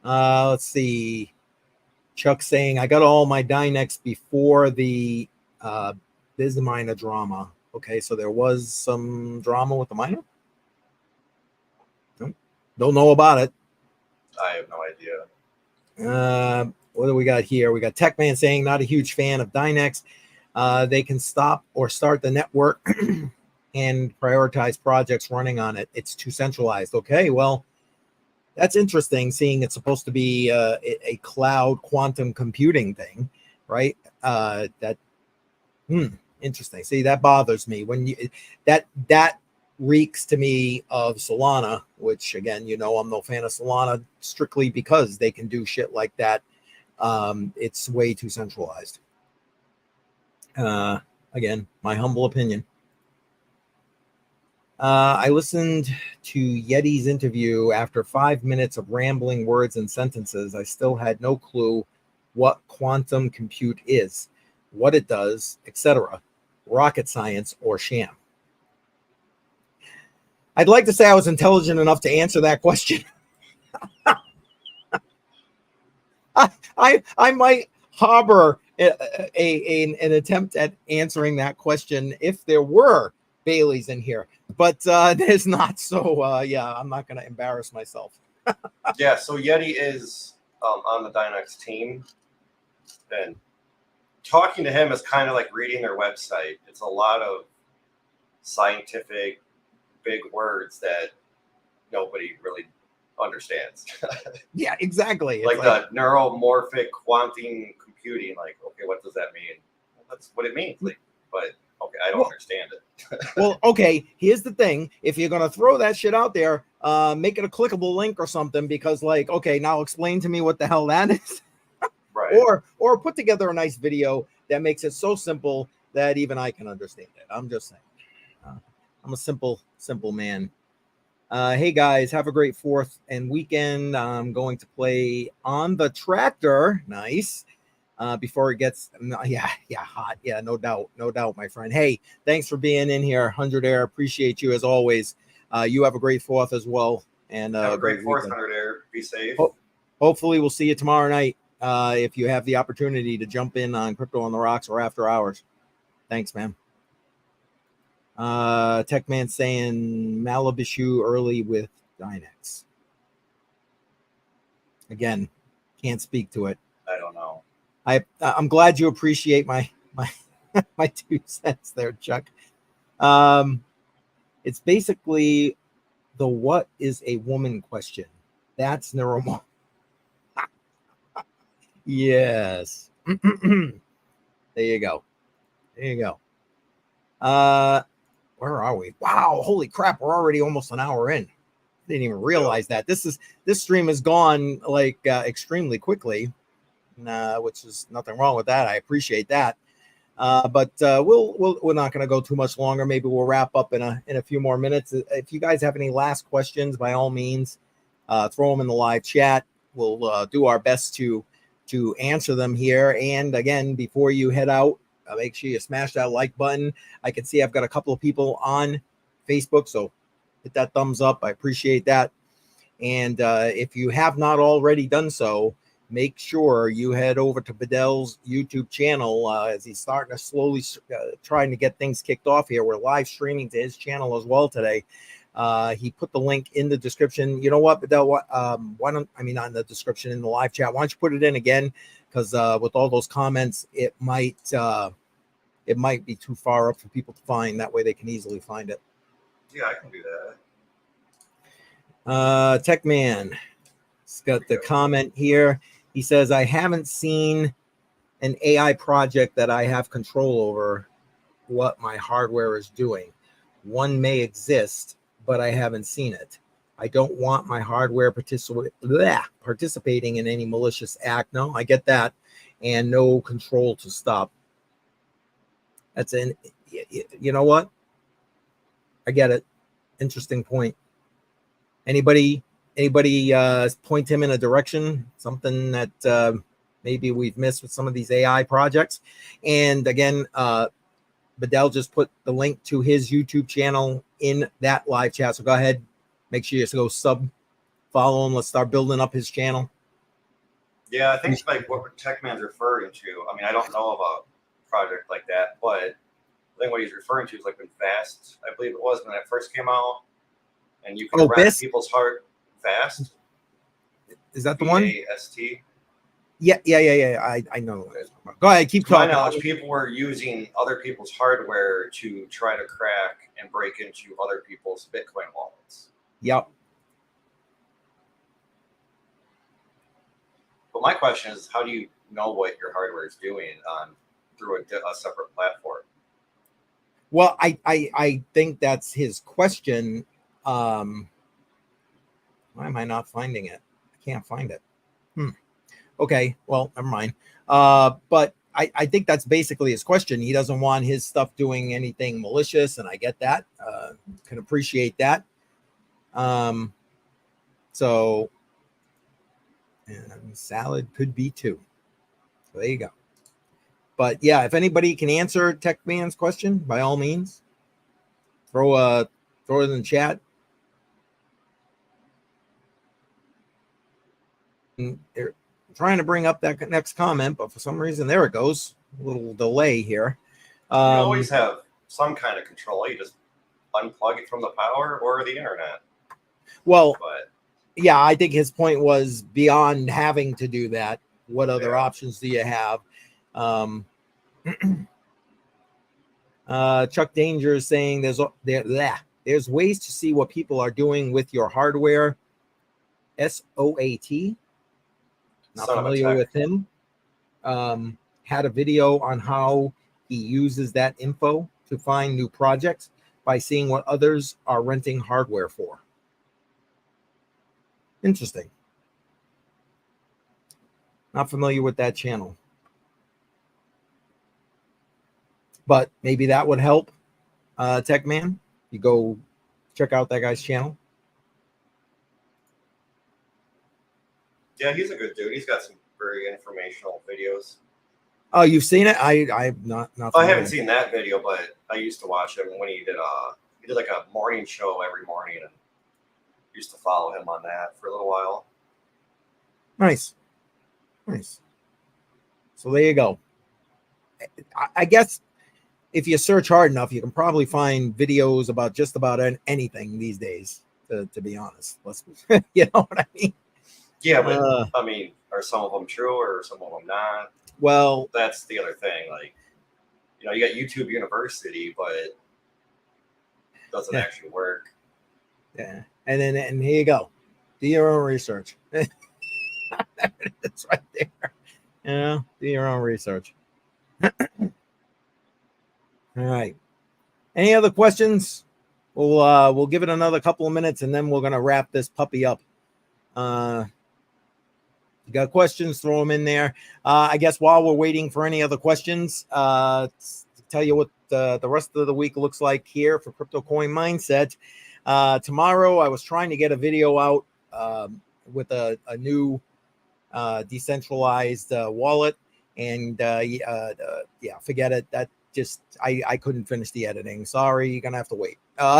Let's see. Chuck saying, I got all my Dynex before the BizMiner drama. Okay, so there was some drama with the miner? Don't know about it. I have no idea. What do we got here? We got Techman saying, not a huge fan of Dynex. They can stop or start the network and prioritize projects running on it. It's too centralized. Okay, well, that's interesting, seeing it's supposed to be a cloud quantum computing thing, right? Interesting. See, that bothers me when that reeks to me of Solana, which again, I'm no fan of Solana strictly because they can do shit like that. It's way too centralized. Again, my humble opinion. I listened to Yeti's interview. After 5 minutes of rambling words and sentences, I still had no clue what quantum compute is, what it does, etc. Rocket science or sham. I'd like to say I was intelligent enough to answer that question. I might harbor an attempt at answering that question if there were Baileys in here, but there's not. So I'm not going to embarrass myself. Yeah, so Yeti is on the Dynex team, and talking to him is kind of like reading their website. It's a lot of scientific big words that nobody really understands. Yeah, exactly. Like the neuromorphic quantum computing. Like, okay, what does that mean? Well, that's what it means. Like, but okay, I don't understand it. Well, okay, here's the thing. If you're going to throw that shit out there, make it a clickable link or something, because okay, now explain to me what the hell that is. Right. Or put together a nice video that makes it so simple that even I can understand it. I'm just saying. I'm a simple man. Hey guys, have a great 4th and weekend. I'm going to play on the tractor. Nice. Before it gets, hot. Yeah, no doubt, my friend. Hey, thanks for being in here, 100 Air. Appreciate you as always. You have a great 4th as well, and Have a great 4th, weekend. 100 Air. Be safe. Hopefully, we'll see you tomorrow night if you have the opportunity to jump in on Crypto on the Rocks or after hours. Thanks, man. Tech Man saying Malabishu early with Dynex. Again, can't speak to it. I don't know. I'm glad you appreciate my my 2 cents there, Chuck. It's basically the what is a woman question. That's Neuromo. Yes. There you go. Where are we? Wow, holy crap, we're already almost an hour in. Didn't even realize that. This stream has gone like extremely quickly. Which is nothing wrong with that. I appreciate that. But we're not going to go too much longer. Maybe we'll wrap up in a few more minutes. If you guys have any last questions, by all means, throw them in the live chat. We'll do our best to answer them here. And again, before you head out, make sure you smash that like button. I can see I've got a couple of people on Facebook, so hit that thumbs up. I appreciate that. And if you have not already done so, make sure you head over to Bidel's YouTube channel as he's starting to slowly trying to get things kicked off here. We're live streaming to his channel as well today. He put the link in the description. You know what, Bidel? Why don't not in the description, in the live chat? Why don't you put it in again? Because with all those comments, it might be too far up for people to find. That way, they can easily find it. Yeah, I can do that. Tech Man, he's got the comment here. He says, I haven't seen an AI project that I have control over what my hardware is doing. One may exist, but I haven't seen it. I don't want my hardware participating in any malicious act. No, I get that. And no control to stop. That's you know what? I get it. Interesting point. Anybody point him in a direction, something that maybe we've missed with some of these AI projects? And again, Bidel just put the link to his YouTube channel in that live chat. So go ahead, make sure you just go follow him. Let's start building up his channel. Yeah, I think like what Techman's referring to. I mean, I don't know about a project like that, but I think what he's referring to is like when Fast, I believe it was when it first came out, and you can rent people's heart fast. Is that the one? FAST. Yeah. I know. Go ahead, keep talking. To my knowledge, people were using other people's hardware to try to crack and break into other people's Bitcoin wallets. Yep. But my question is, how do you know what your hardware is doing through a separate platform? Well, I think that's his question. Why am I not finding it? I can't find it. Okay, well, never mind. But I think that's basically his question. He doesn't want his stuff doing anything malicious, and I get that. Can appreciate that. So, and salad could be too. So there you go. But yeah, if anybody can answer Tech Man's question, by all means, throw it in the chat. And they're trying to bring up that next comment, but for some reason, there it goes. A little delay here. You always have some kind of control. You just unplug it from the power or the internet. Well, yeah, I think his point was beyond having to do that. What other options do you have? Chuck Danger is saying there's ways to see what people are doing with your hardware. SOAT. Not familiar with him. Had a video on how he uses that info to find new projects by seeing what others are renting hardware for. Interesting. Not familiar with that channel. But maybe that would help, Tech Man. You go check out that guy's channel. Yeah, he's a good dude. He's got some very informational videos. Oh, you've seen it? I'm not. I haven't seen that video, but I used to watch him when he did like a morning show every morning, and used to follow him on that for a little while. Nice. So there you go. I guess if you search hard enough, you can probably find videos about just about anything these days. To be honest, you know what I mean? Yeah, but I mean, are some of them true or some of them not? Well, that's the other thing. Like, you know, you got YouTube University, but it doesn't actually work. Yeah, and here you go. Do your own research. It's right there. Yeah, do your own research. All right. Any other questions? We'll give it another couple of minutes and then we're gonna wrap this puppy up. You got questions? Throw them in there. I guess while we're waiting for any other questions, to tell you what the rest of the week looks like here for Crypto Coin Mindset. Tomorrow, I was trying to get a video out with a new decentralized wallet, and forget it. That just I couldn't finish the editing. Sorry, you're gonna have to wait.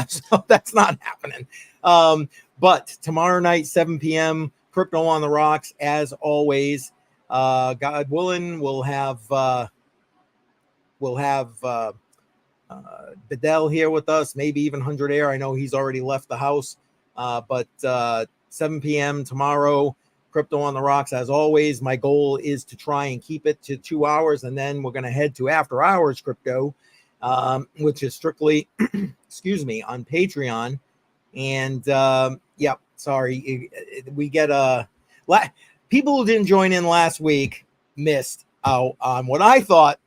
So that's not happening. But tomorrow night, 7 p.m. Crypto on the Rocks, as always. God willing, we'll have Bedell here with us, maybe even 100 Air. I know he's already left the house, but 7 p.m. tomorrow, Crypto on the Rocks, as always. My goal is to try and keep it to 2 hours, and then we're going to head to After Hours Crypto, which is strictly, excuse me, on Patreon. And sorry, we get people who didn't join in last week missed out on what I thought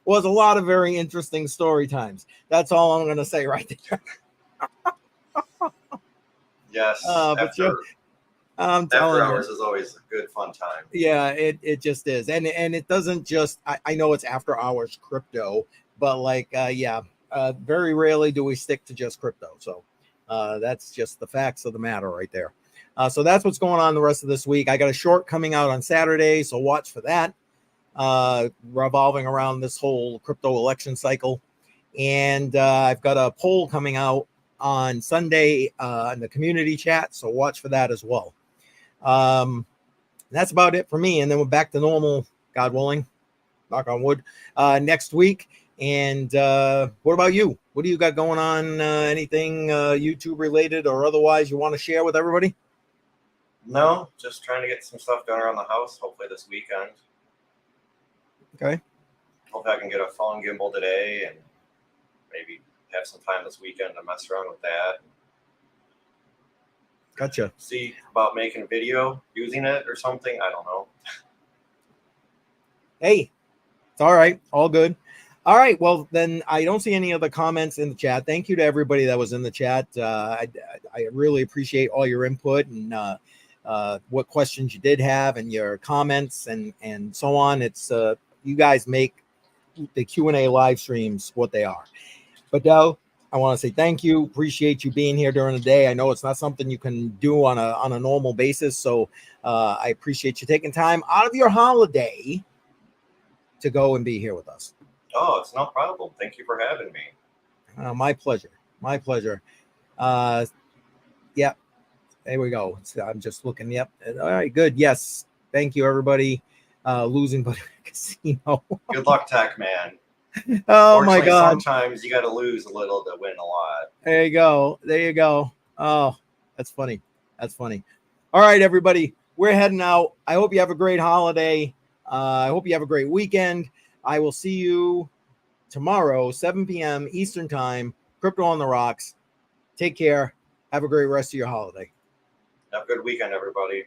was a lot of very interesting story times. That's all I'm going to say right there. Yes, after hours is always a good fun time. Yeah, it just is, and it doesn't just. I know it's after hours crypto, but very rarely do we stick to just crypto. So that's just the facts of the matter right there. So that's what's going on the rest of this week. I got a short coming out on Saturday, so watch for that. Revolving around this whole crypto election cycle, and I've got a poll coming out on Sunday in the community chat, so watch for that as well. That's about it for me, and then we're back to normal, God willing, knock on wood, next week. And what about you? What do you got going on? Anything YouTube related or otherwise you want to share with everybody? No, just trying to get some stuff done around the house, hopefully this weekend. Okay. Hope I can get a phone gimbal today and maybe have some time this weekend to mess around with that. Gotcha. See about making a video using it or something. I don't know. Hey, it's all right. All good. All right. Well, then I don't see any other comments in the chat. Thank you to everybody that was in the chat. I really appreciate all your input and what questions you did have and your comments and so on. It's you guys make the Q&A live streams what they are. But though, I want to say thank you. Appreciate you being here during the day. I know it's not something you can do on a normal basis. So I appreciate you taking time out of your holiday to go and be here with us. Oh, it's no problem. Thank you for having me. My pleasure. My pleasure. Yep. There we go. I'm just looking. Yep. All right. Good. Yes. Thank you, everybody. Losing but casino. Good luck, Tech Man. Oh my God. Sometimes you got to lose a little to win a lot. There you go. There you go. Oh, that's funny. That's funny. All right, everybody. We're heading out. I hope you have a great holiday. I hope you have a great weekend. I will see you tomorrow, 7 p.m. Eastern Time, Crypto on the Rocks. Take care. Have a great rest of your holiday. Have a good weekend, everybody.